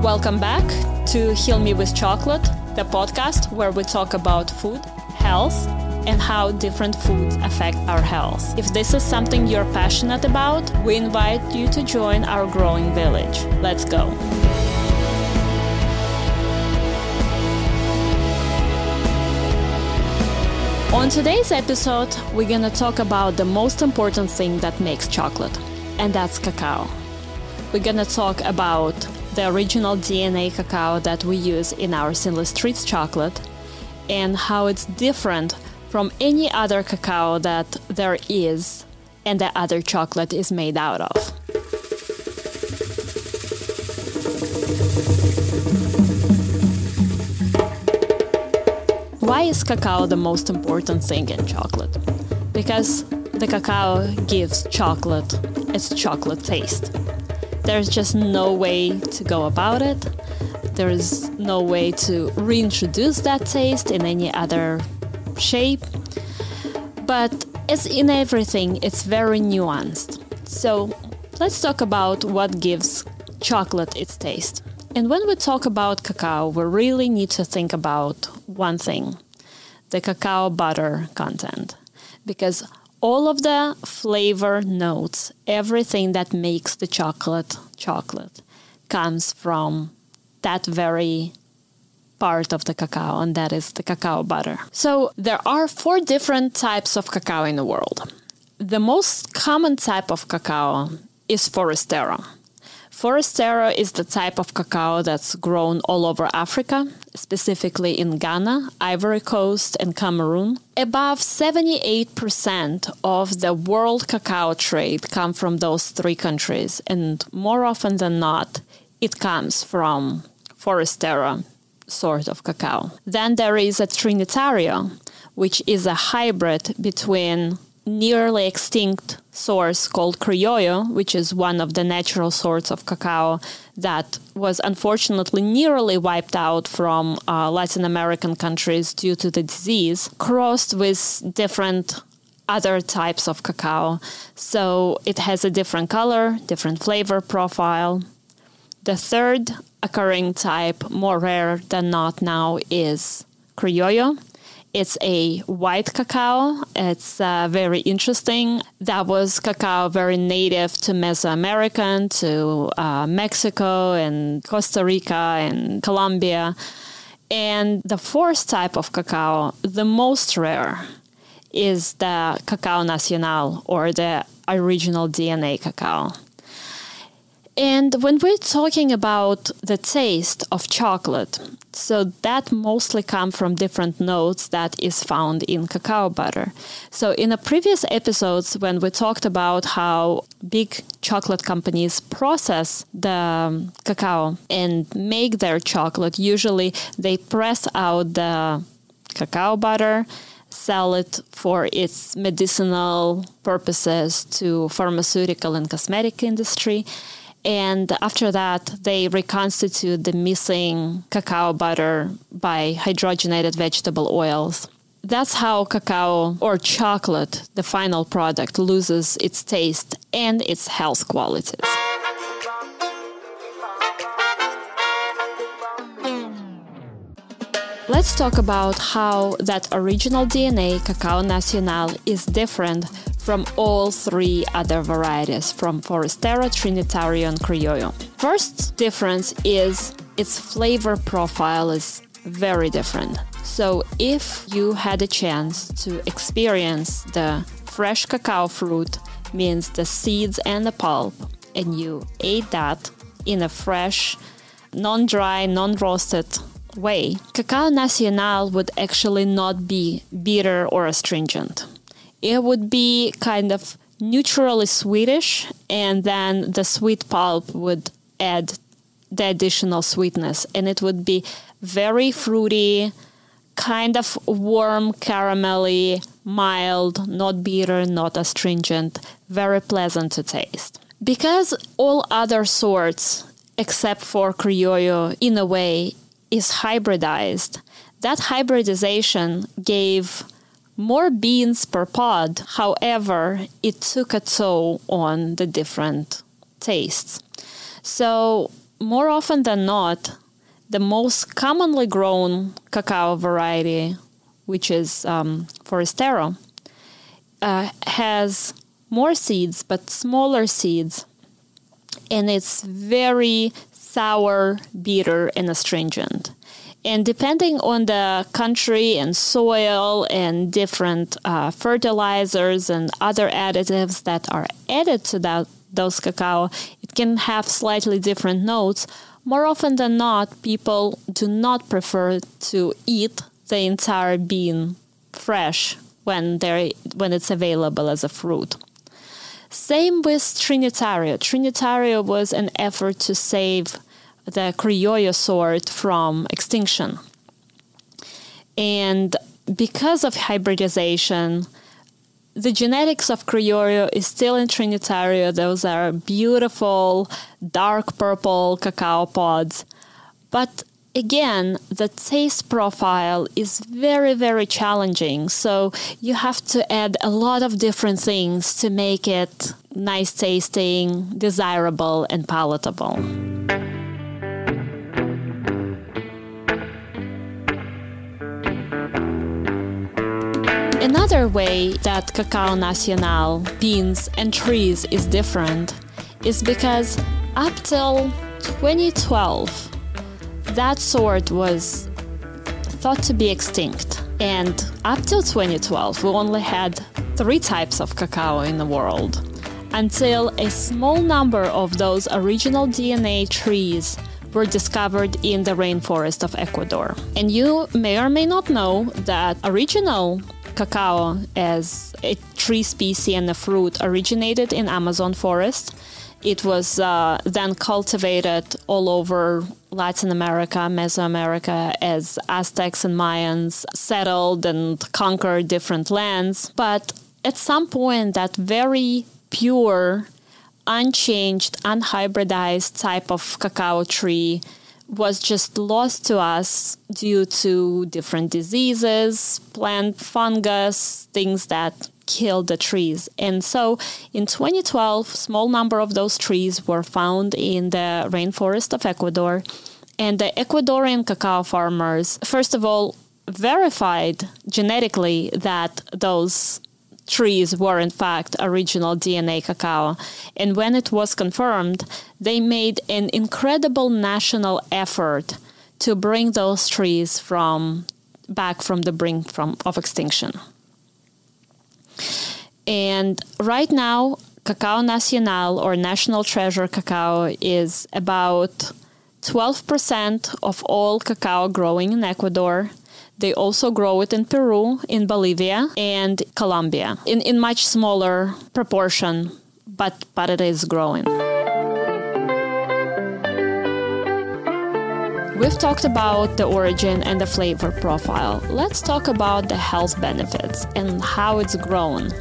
Welcome back to Heal Me with Chocolate, the podcast where we talk about food, health, and how different foods affect our health. If this is something you're passionate about, we invite you to join our growing village. Let's go. On today's episode, we're going to talk about the most important thing that makes chocolate, and that's cacao. We're going to talk about the original DNA cacao that we use in our Sinless treats chocolate and how it's different from any other cacao that there is and that other chocolate is made out of. Why is cacao the most important thing in chocolate? Because the cacao gives chocolate its chocolate taste. There's just no way to go about it. There's no way to reintroduce that taste in any other shape. But as in everything, it's very nuanced. So let's talk about what gives chocolate its taste. And when we talk about cacao, we really need to think about one thing, the cacao butter content. Because all of the flavor notes, everything that makes the chocolate comes from that very part of the cacao, and that is the cacao butter. So there are 4 different types of cacao in the world. The most common type of cacao is Forastero. Forastero is the type of cacao that's grown all over Africa, specifically in Ghana, Ivory Coast, and Cameroon. Above 78% of the world cacao trade come from those 3 countries, and more often than not, it comes from Forastero sort of cacao. Then there is a Trinitario, which is a hybrid between nearly extinct source called Criollo, which is one of the natural sorts of cacao that was unfortunately nearly wiped out from Latin American countries due to the disease, crossed with different other types of cacao. So it has a different color, different flavor profile. The third occurring type, more rare than not now, is Criollo. It's a white cacao. It's very interesting. That was cacao very native to Mesoamerican, to Mexico and Costa Rica and Colombia. And the 4th type of cacao, the most rare, is the Cacao Nacional, or the original DNA cacao. And when we're talking about the taste of chocolate, so that mostly comes from different notes that is found in cacao butter. So in the previous episodes, when we talked about how big chocolate companies process the cacao and make their chocolate, usually they press out the cacao butter, sell it for its medicinal purposes to pharmaceutical and cosmetic industry. And after that, they reconstitute the missing cacao butter by hydrogenated vegetable oils. That's how cacao or chocolate, the final product, loses its taste and its health qualities. Let's talk about how that original DNA, Cacao Nacional, is different from all 3 other varieties, from Forastero, Trinitario, and Criollo. First difference is its flavor profile is very different. So if you had a chance to experience the fresh cacao fruit, means the seeds and the pulp, and you ate that in a fresh, non-dry, non-roasted way, Cacao Nacional would actually not be bitter or astringent. It would be kind of neutrally sweetish, and then the sweet pulp would add the additional sweetness, and it would be very fruity, kind of warm, caramelly, mild, not bitter, not astringent, very pleasant to taste. Because all other sorts, except for Criollo, in a way, is hybridized, that hybridization gave more beans per pod. However, it took a toll on the different tastes. So more often than not, the most commonly grown cacao variety, which is Forastero, has more seeds, but smaller seeds. And it's very sour, bitter, and astringent. And depending on the country and soil and different fertilizers and other additives that are added to those cacao, it can have slightly different notes. More often than not, people do not prefer to eat the entire bean fresh when it's available as a fruit. Same with Trinitario. Trinitario was an effort to save the Criollo sort from extinction. And because of hybridization, the genetics of Criollo is still in Trinitario. Those are beautiful, dark purple cacao pods. But again, the taste profile is very, very challenging. So you have to add a lot of different things to make it nice tasting, desirable, and palatable. Another way that Cacao Nacional beans and trees is different is because up till 2012, that sort was thought to be extinct. And up till 2012, we only had 3 types of cacao in the world, until a small number of those original DNA trees were discovered in the rainforest of Ecuador. And you may or may not know that original cacao as a tree species and a fruit originated in Amazon forest. It was then cultivated all over Latin America, Mesoamerica, as Aztecs and Mayans settled and conquered different lands. But at some point, that very pure, unchanged, unhybridized type of cacao tree was just lost to us due to different diseases, plant fungus, things that killed the trees. And so in 2012, small number of those trees were found in the rainforest of Ecuador. And the Ecuadorian cacao farmers, first of all, verified genetically that those trees were in fact original DNA cacao. And when it was confirmed, they made an incredible national effort to bring those trees back from the brink of extinction. And right now, Cacao Nacional, or National Treasure cacao, is about 12% of all cacao growing in Ecuador. They also grow it in Peru, in Bolivia, and Colombia in much smaller proportion, but it is growing. We've talked about the origin and the flavor profile. Let's talk about the health benefits and how it's grown.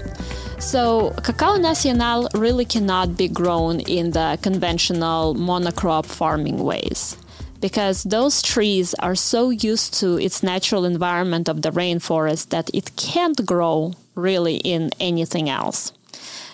So, Cacao Nacional really cannot be grown in the conventional monocrop farming ways, because those trees are so used to its natural environment of the rainforest that it can't grow really in anything else.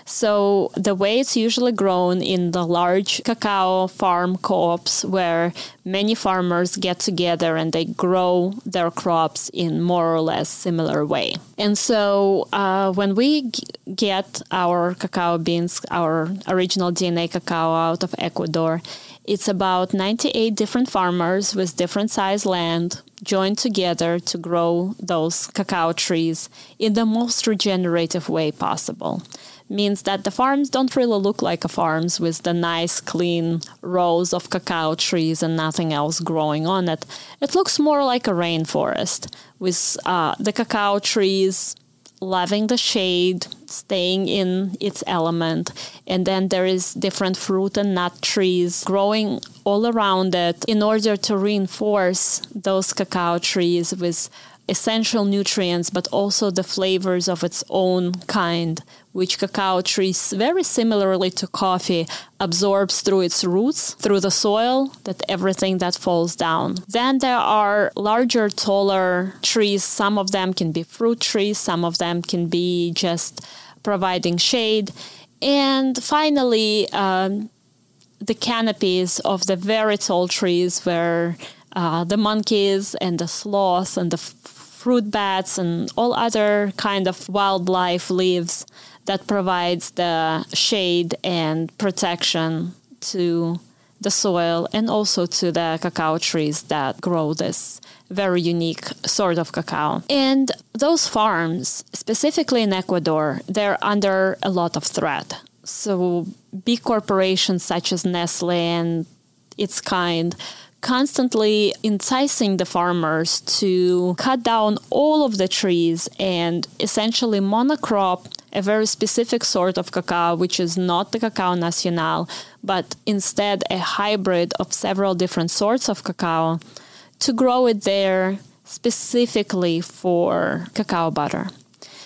So the way it's usually grown in the large cacao farm co-ops, where many farmers get together and they grow their crops in more or less similar way. And so when we get our cacao beans, our original DNA cacao out of Ecuador, it's about 98 different farmers with different size land joined together to grow those cacao trees in the most regenerative way possible. Means that the farms don't really look like farms with the nice, clean rows of cacao trees and nothing else growing on it. It looks more like a rainforest with the cacao trees loving the shade, staying in its element, and then there is different fruit and nut trees growing all around it in order to reinforce those cacao trees with essential nutrients, but also the flavors of its own kind, which cacao trees, very similarly to coffee, absorbs through its roots, through the soil, that everything that falls down. Then there are larger, taller trees. Some of them can be fruit trees. Some of them can be just providing shade. And finally, the canopies of the very tall trees where the monkeys and the sloths and the fruit bats and all other kind of wildlife lives that provides the shade and protection to the soil and also to the cacao trees that grow this very unique sort of cacao. And those farms, specifically in Ecuador, they're under a lot of threat. So big corporations such as Nestle and its kind constantly enticing the farmers to cut down all of the trees and essentially monocrop a very specific sort of cacao, which is not the Cacao Nacional, but instead a hybrid of several different sorts of cacao, to grow it there specifically for cacao butter.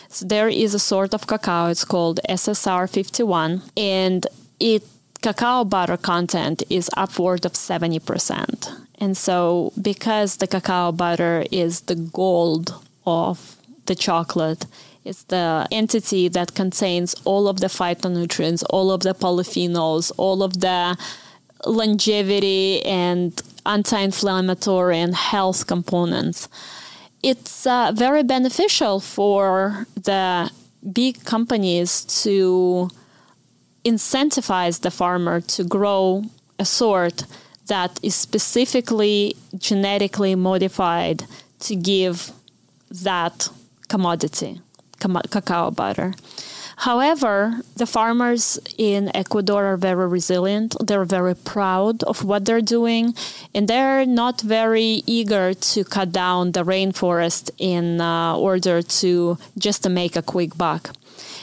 So there is a sort of cacao, it's called SSR 51, and cacao butter content is upward of 70%. And so because the cacao butter is the gold of the chocolate, it's the entity that contains all of the phytonutrients, all of the polyphenols, all of the longevity and anti-inflammatory and health components. It's very beneficial for the big companies to incentivize the farmer to grow a sort that is specifically genetically modified to give that commodity, cacao butter. However, the farmers in Ecuador are very resilient. They're very proud of what they're doing, and they're not very eager to cut down the rainforest in order to make a quick buck.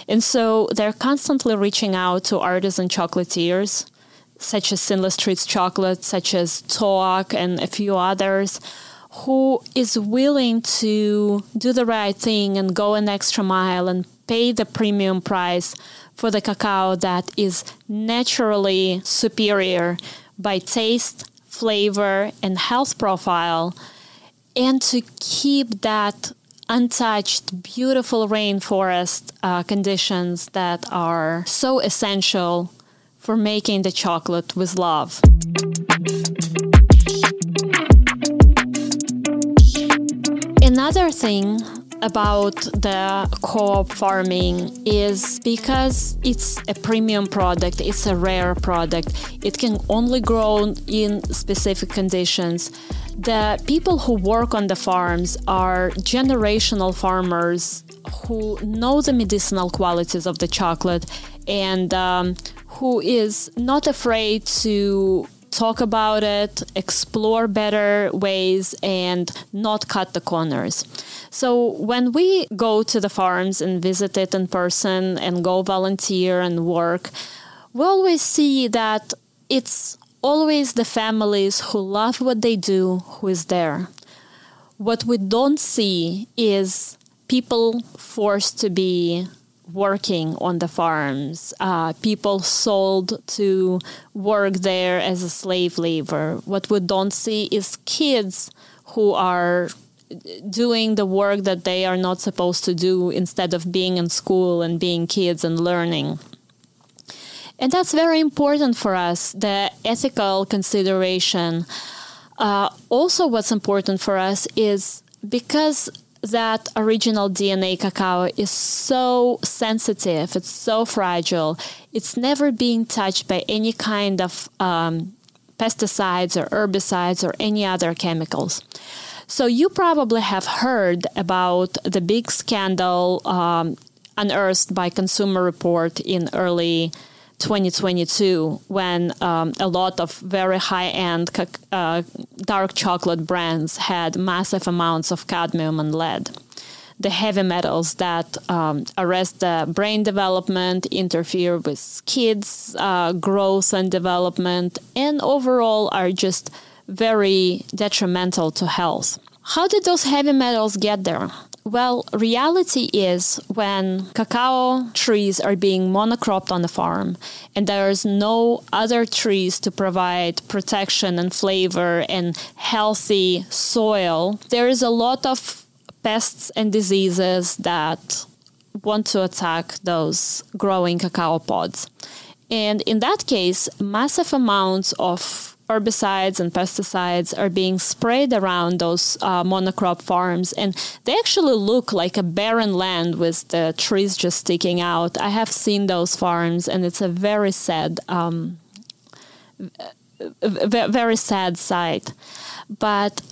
And so they're constantly reaching out to artisan chocolatiers, such as Sinless Treats Chocolate, such as Toak, and a few others, who is willing to do the right thing and go an extra mile and pay the premium price for the cacao that is naturally superior by taste, flavor, and health profile, and to keep that untouched, beautiful rainforest conditions that are so essential for making the chocolate with love. Another thing about the co-op farming is because it's a premium product, it's a rare product, it can only grow in specific conditions. The people who work on the farms are generational farmers who know the medicinal qualities of the chocolate and who is not afraid to talk about it, explore better ways, and not cut the corners. So when we go to the farms and visit it in person and go volunteer and work, we always see that it's always the families who love what they do who is there. What we don't see is people forced to be working on the farms, people sold to work there as a slave labor. What we don't see is kids who are doing the work that they are not supposed to do instead of being in school and being kids and learning. And that's very important for us, the ethical consideration. Also, what's important for us is because that original DNA cacao is so sensitive, it's so fragile, it's never being touched by any kind of pesticides or herbicides or any other chemicals. So you probably have heard about the big scandal unearthed by Consumer Report in early 2022 when a lot of very high-end dark chocolate brands had massive amounts of cadmium and lead, the heavy metals that arrest the brain development, interfere with kids' growth and development, and overall are just very detrimental to health. How did those heavy metals get there? Well, reality is when cacao trees are being monocropped on the farm and there's no other trees to provide protection and flavor and healthy soil, there is a lot of pests and diseases that want to attack those growing cacao pods. And in that case, massive amounts of herbicides and pesticides are being sprayed around those monocrop farms. And they actually look like a barren land with the trees just sticking out. I have seen those farms, and it's a very sad, very sad sight. But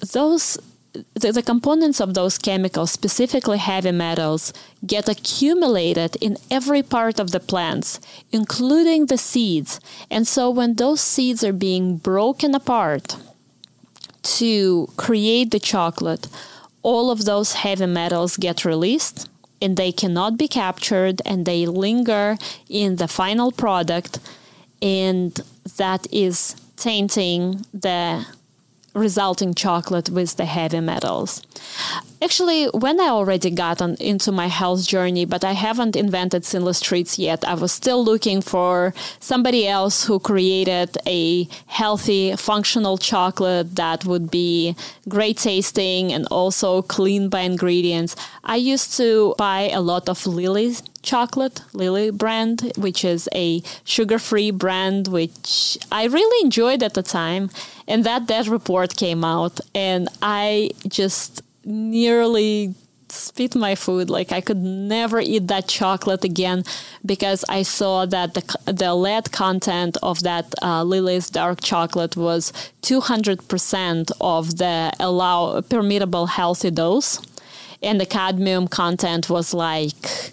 the components of those chemicals, specifically heavy metals, get accumulated in every part of the plants, including the seeds. And so when those seeds are being broken apart to create the chocolate, all of those heavy metals get released, and they cannot be captured, and they linger in the final product, and that is tainting the resulting chocolate with the heavy metals. Actually, when I already got into my health journey, but I haven't invented Sinless treats yet, I was still looking for somebody else who created a healthy, functional chocolate that would be great tasting and also clean by ingredients. I used to buy a lot of Lily chocolate, Lily brand, which is a sugar-free brand, which I really enjoyed at the time. And that report came out, and I just nearly spit my food. Like, I could never eat that chocolate again because I saw that the lead content of that Lily's dark chocolate was 200% of the permissible healthy dose, and the cadmium content was like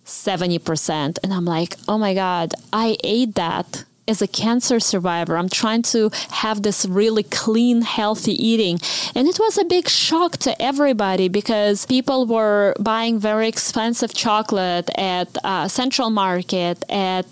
70%. And I'm like, oh my God, I ate that as a cancer survivor. I'm trying to have this really clean, healthy eating. And it was a big shock to everybody because people were buying very expensive chocolate at Central Market, at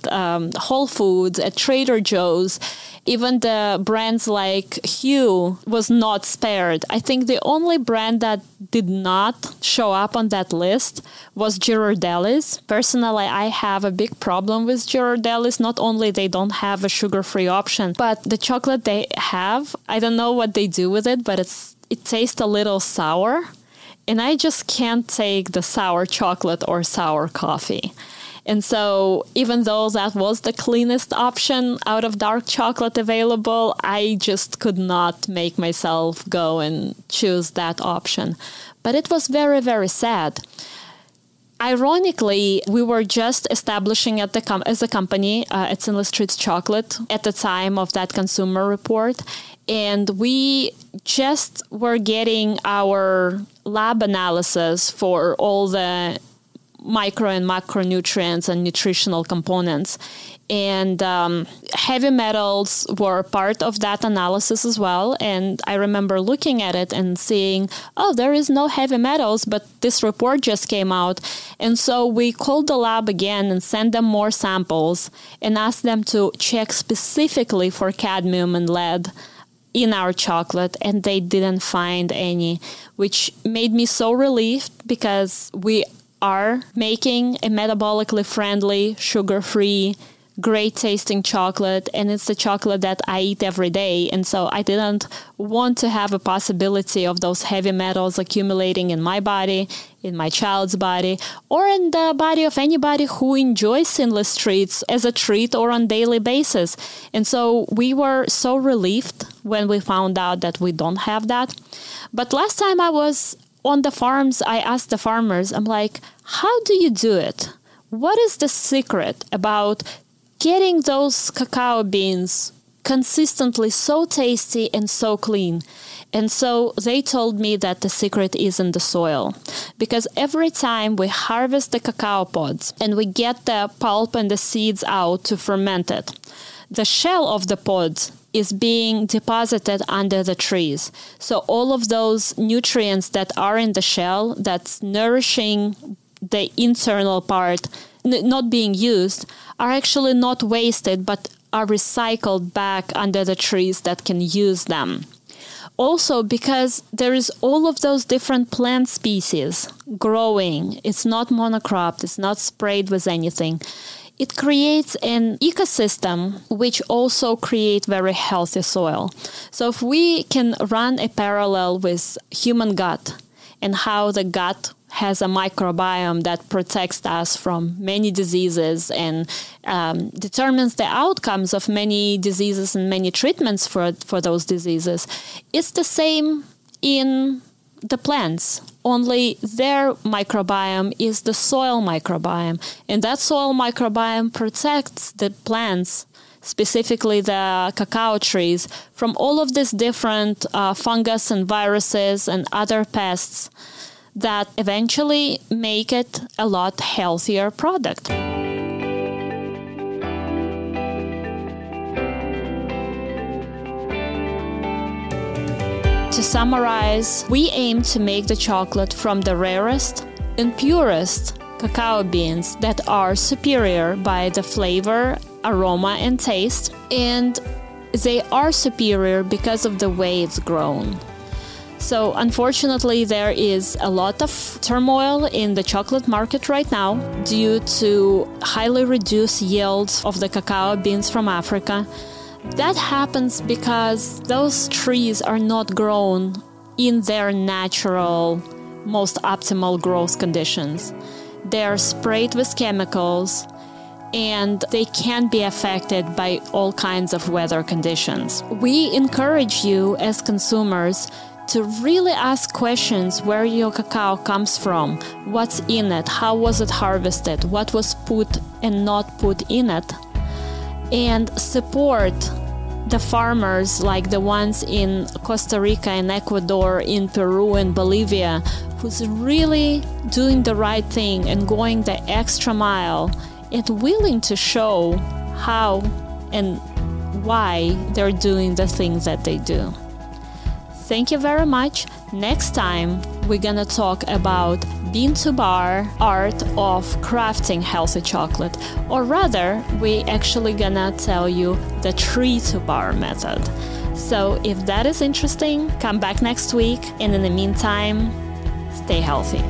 Whole Foods, at Trader Joe's. Even the brands like Hue was not spared. I think the only brand that did not show up on that list was Ghirardelli's. Personally, I have a big problem with Ghirardelli's. Not only they don't have a sugar-free option, but the chocolate they have, I don't know what they do with it, but it tastes a little sour. And I just can't take the sour chocolate or sour coffee. And so even though that was the cleanest option out of dark chocolate available, I just could not make myself go and choose that option. But it was very, very sad. Ironically, we were just establishing as a company at Sinless Treats Chocolate at the time of that consumer report. And we just were getting our lab analysis for all the micro and macronutrients and nutritional components. And heavy metals were part of that analysis as well. And I remember looking at it and seeing, oh, there is no heavy metals, but this report just came out. And so we called the lab again and sent them more samples and asked them to check specifically for cadmium and lead in our chocolate, and they didn't find any, which made me so relieved because we are making a metabolically friendly, sugar-free, great-tasting chocolate, and it's the chocolate that I eat every day. And so I didn't want to have a possibility of those heavy metals accumulating in my body, in my child's body, or in the body of anybody who enjoys Sinless treats as a treat or on daily basis. And so we were so relieved when we found out that we don't have that. But last time I was on the farms, I asked the farmers, I'm like, how do you do it? What is the secret about getting those cacao beans consistently so tasty and so clean? And so they told me that the secret is in the soil. Because every time we harvest the cacao pods and we get the pulp and the seeds out to ferment it, the shell of the pods is being deposited under the trees. So all of those nutrients that are in the shell that's nourishing the internal part not being used are actually not wasted, but are recycled back under the trees that can use them. Also, because there is all of those different plant species growing, it's not monocropped, it's not sprayed with anything. It creates an ecosystem which also creates very healthy soil. So if we can run a parallel with human gut and how the gut has a microbiome that protects us from many diseases and determines the outcomes of many diseases and many treatments for those diseases. It's the same in the plants, only their microbiome is the soil microbiome. And that soil microbiome protects the plants, specifically the cacao trees, from all of these different fungus and viruses and other pests that eventually make it a lot healthier product. To summarize, we aim to make the chocolate from the rarest and purest cacao beans that are superior by the flavor, aroma, and taste, and they are superior because of the way it's grown. So unfortunately, there is a lot of turmoil in the chocolate market right now due to highly reduced yields of the cacao beans from Africa. That happens because those trees are not grown in their natural, most optimal growth conditions. They are sprayed with chemicals, and they can be affected by all kinds of weather conditions. We encourage you as consumers to really ask questions where your cacao comes from, what's in it, how was it harvested, what was put and not put in it, and support the farmers like the ones in Costa Rica and Ecuador, in Peru and Bolivia, who's really doing the right thing and going the extra mile and willing to show how and why they're doing the things that they do. Thank you very much. Next time, we're gonna talk about bean-to-bar art of crafting healthy chocolate. Or rather, we actually gonna tell you the tree-to-bar method. So if that is interesting, come back next week. And in the meantime, stay healthy.